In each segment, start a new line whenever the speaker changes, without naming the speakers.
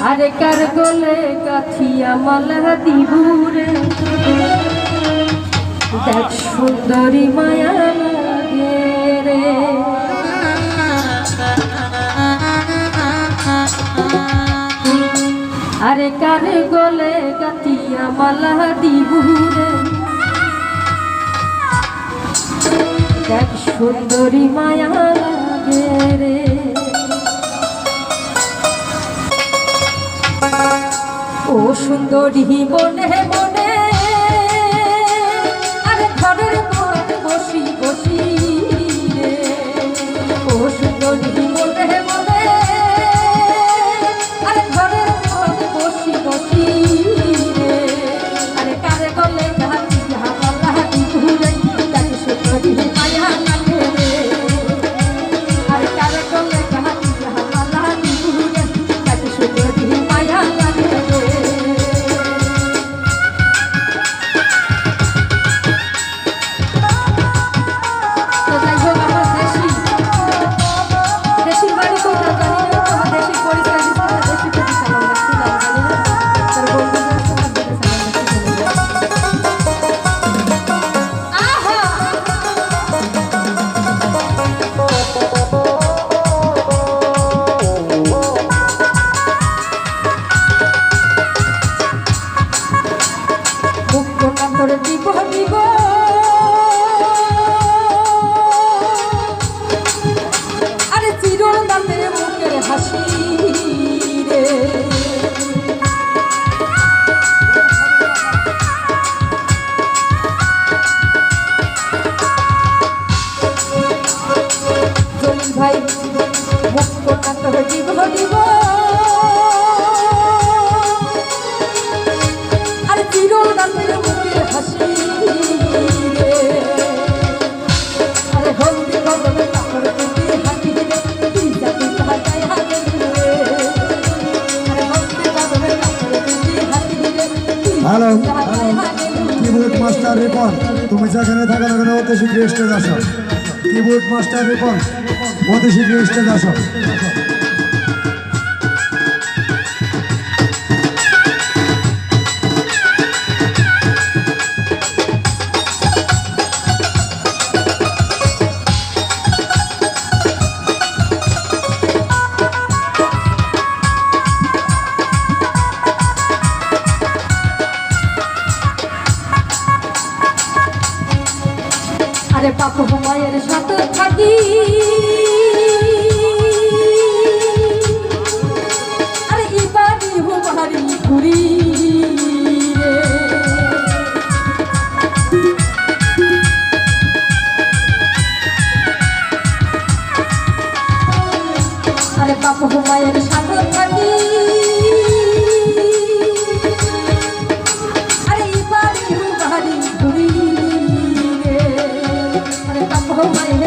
আরে কার গলে কাঠিয়া মালা দিবুরে দেখ সুন্দরী মায়া লাগে রে। আরে কার গলে কাঠিয়া মালা দিবুরে দেখ সুন্দরী মায়া লাগে রে। ও সুন্দরী মনে মনে আরে ঘরের মধ্যে বসি বসি রে। ও সুন্দরী মনে মনে আরে ঘরের মধ্যে বসি বসি রে। আরে কারে গলে ঘাটি হাওয়া হাতি ঘুরে তাকে সুন্দরী মায়া লাগে রে। আরে কারে গলে ঘাটি হাওয়া হাতি ঘুরে তাকে সুন্দরী মায়া লাগে রে। আরে চিরল দাঁতের মুখের হাসি রে। জলিল ভাই মুখ কোনা তোর দিব দিব আরে চিরল দাঁতের মুখের হাসি রে। আরে হলদি গগনে কাপড় তুলি হাতি রে তুই যাবি তাহাই হাতে রে। আরে হলদি গগনে কাপড় তুলি হাতি রে তুই
হ্যালো কিবোর্ড মাস্টার রিপন, তুমি যেখানে থাকো না কেন অতি শীঘ্র স্টেজ আসো। কিবোর্ড মাস্টার রিপন, অতি শীঘ্র স্টেজ আসো।
আরে বাপু মায়ের সাথে থাকি আরে ইবাদি হুমারি ঘুরি রে। আরে বাপু মায়ের সাথে থাকি আরে ইবাদি হুমারি ঘুরি রে। আরে বাপু মায়ের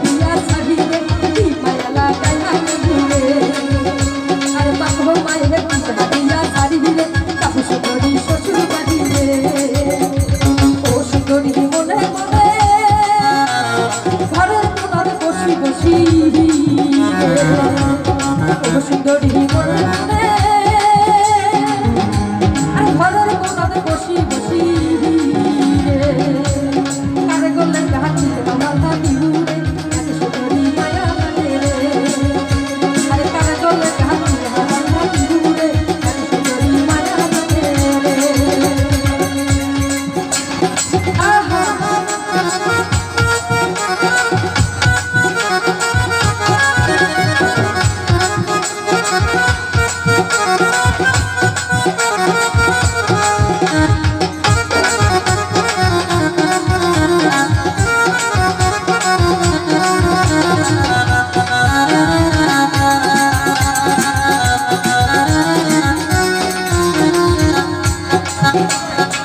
দিয়া সাহিরে কি মায়া লাগাই লাগে ঘুরে। আরে বাপু মায়ের দিয়া সাহিরে বাপু সুন্দরী শ্বশুর বাড়ি রে। ও সুন্দরী মনে মনে ঘরের কোনারে বসি বসি রে। ও সুন্দরী মনে মনে আরে ঘরের কোনারে বসি বসি রে। কারে গলে ঘাটি হাওয়া দিবুরে তাকে সুন্দরী মায়া লাগে রে। আরে কারে গলে ঘাটি হাওয়া দিবুরে তাকে সুন্দরী মায়া লাগে রে। আহা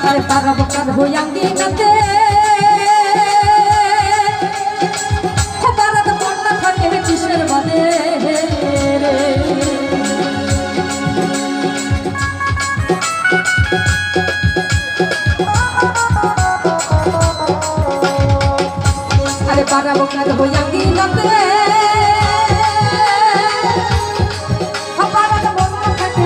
আরে পারা বকার হইয়াঙ্গি নাতে পারাত বন্যা থাকে কিসের বাদে রে। আরে পারা বকার হইয়াঙ্গি নাতে পারাত বন্যা থাকে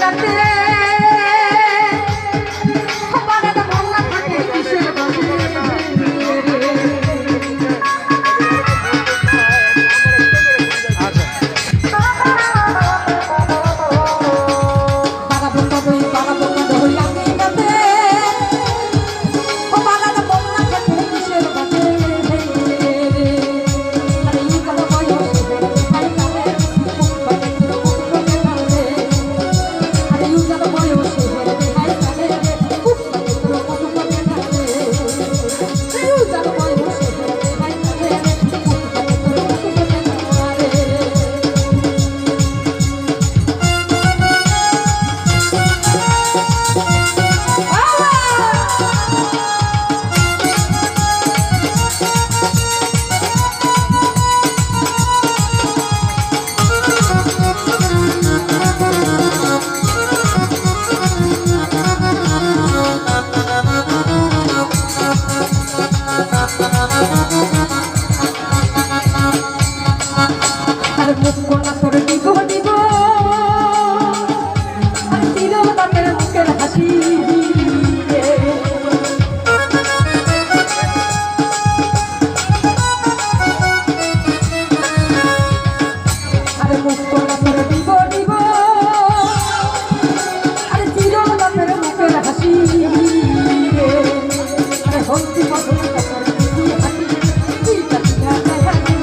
রাতে বাগানে বন্যা থাকে কিসের বাজে বাগাবো কদই আমি রাতে বাগানে বন্যা থাকে কিসের বাজে আরে এই কথা বয়স ভাই কালে বাজে তোর মুখ কালে আরে এই কথা বয়স ভাই কালে খুব বাজে তোর মুখ কালে এই কথা বয়স ভাই কালে খুব বাজে তোর মুখ আর মুখ কোনা তোর দিব দিব আর চিরদিনের মুখের হাসি আর মুখ কোনা তোর দিব দিব আর চিরদিনের মুখের হাসি আরে হন্তি মধুর তোর দিদি হাসি তুই কাটিয়া হাসি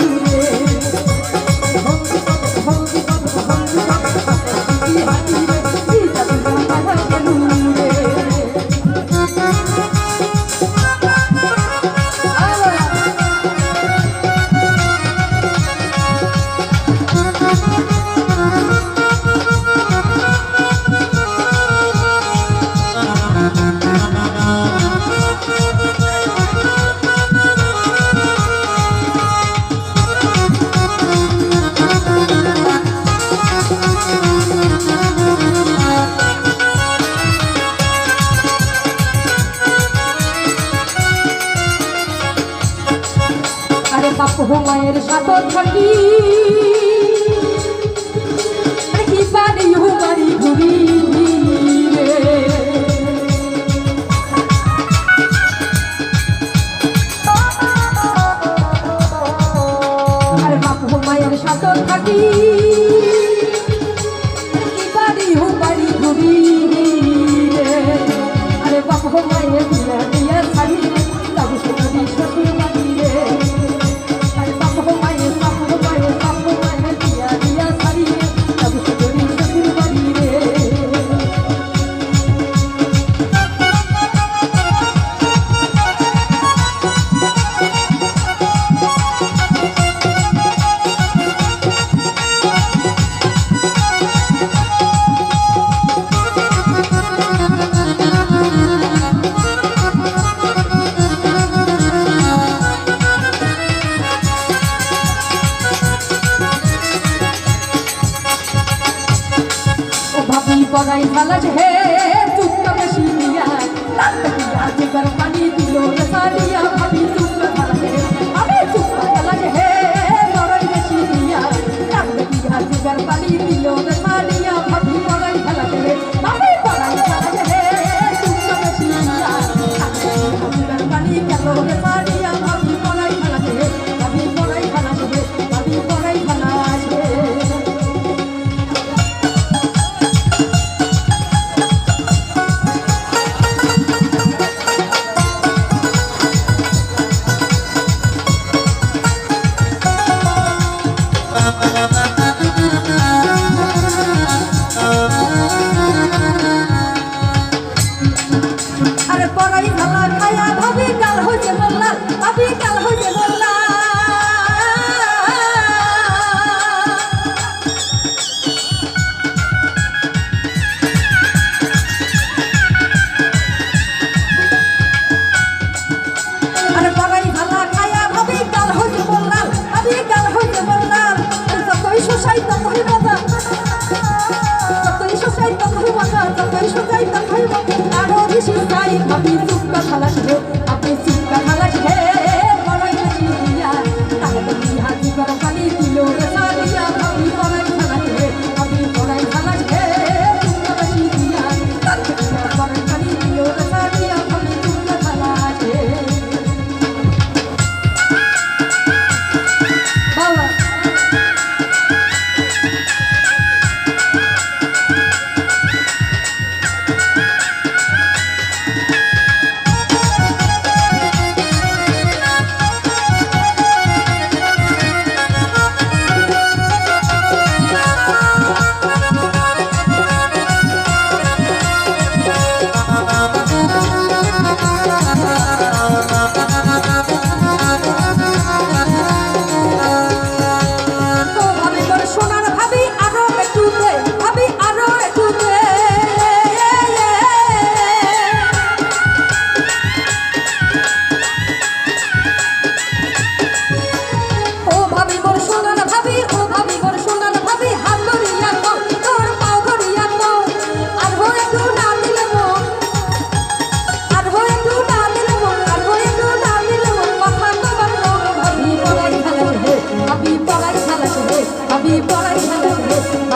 আরে বাপু মায়ের সাথে থাকি আরে কি পারি হুমারি ঘুরি রে আরে বাপু মায়ের সাথে থাকি আরে কি পারি হুমারি ঘুরি রে আরে বাপু মায়ের দিয়া দিয়া ছাড়ি যাবো শুনি শ্বশুর বাড়ি রে বড়াই ভালাজ হে চুপটা বেশি দিয়া রাত দিয়া জিগর পানি দিল রে সারিয়া ভাবি চুপটা ভালাজ হে আমি চুপটা ভালাজ হে বড়াই বেশি দিয়া রাত দিয়া জিগর পানি দিল রে সারিয়া ভাবি বড়াই ভালাজ হে আমি বড়াই ভালাজ হে চুপটা বেশি দিয়া রাত দিয়া জিগর পানি দিল রে সারিয়া ভাবি বড়াই ভালাজ হে ভাবি বড়াই ভালাজ হে ভাবি বড়াই ভালাজ হে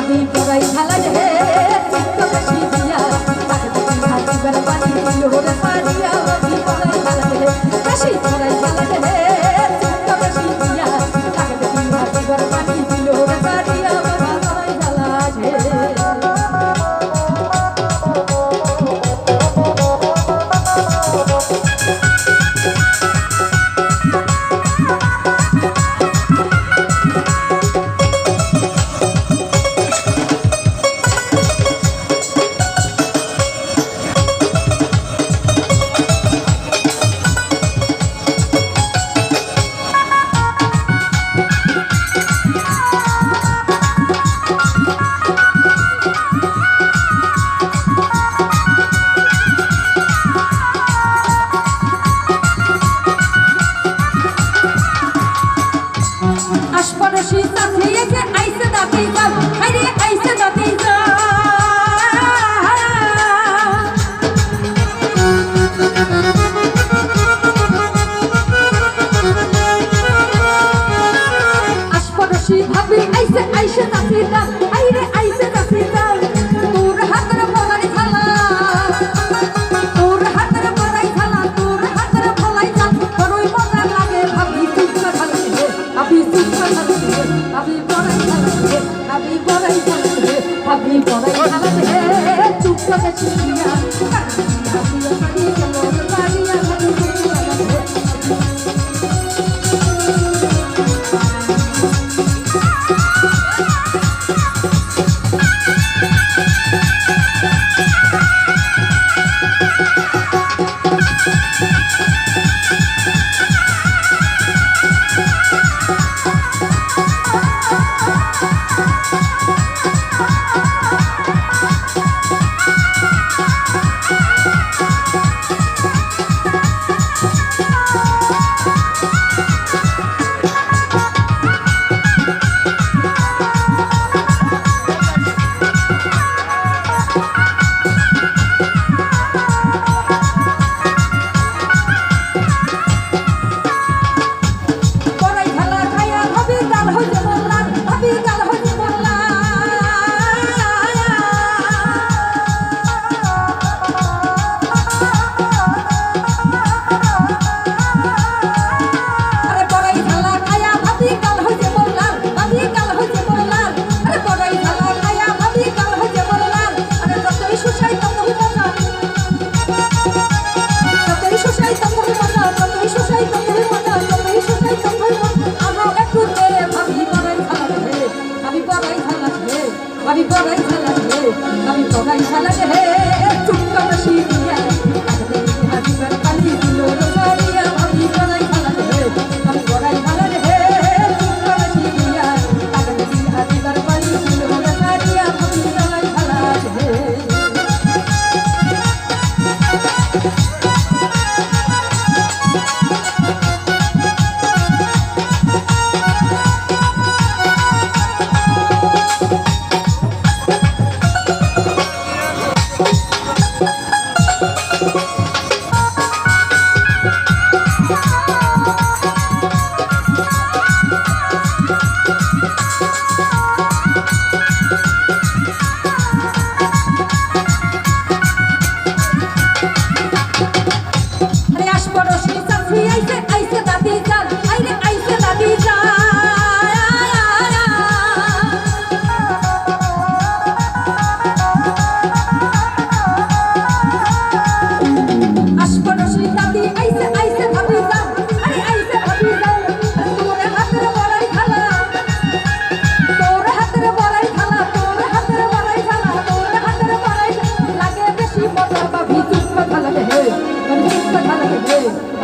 ভাবি পড়াই খেলা রে কাশি দিয়া তাকে দেখি হাসিবার পানি দিল রে পারিয়া ভাবি পড়াই খেলা রে কাশি পড়াই খেলা রে কাশি দিয়া তাকে দেখি হাসিবার পানি দিল রে পারিয়া ভাবি পড়াই খেলা রে আশপাশি সাথে এসে আইসে দাঁতে যাও আরে আইসে দাঁতে যাও আশপাশি ভাবি আইসে আইসে দাঁতে যাও আরে আইসে দাঁতে যাও তোর হাতের বলাই থালা তোর হাতের বলাই থালা তোর হাতের বলাই থালা বড়ই মজা লাগে ভাবি তুই কথা লাগে ভাবি তুই কথা লাগে ভাবি বড়াই থালা রে ভাবি বড়াই থালা রে ভাবি বড়াই থালা রে চুপ করে চিড়িয়া ভাবি পানি গেল পানিয়া ভাবি থালা রে আমি বড়াই খেলা রে আমি বড়াই খেলা রে চুপ করে শিখিয়া তাকে হাসিবার পানি দিল রে পারিয়া আমি বড়াই খেলা রে আমি বড়াই খেলা রে চুপ করে শিখিয়া তাকে হাসিবার পানি দিল রে পারিয়া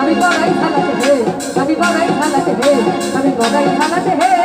আমি বড়াই খেলা রে আমি বড়াই খেলাতে হে আমি বড়াই খেলাতে হে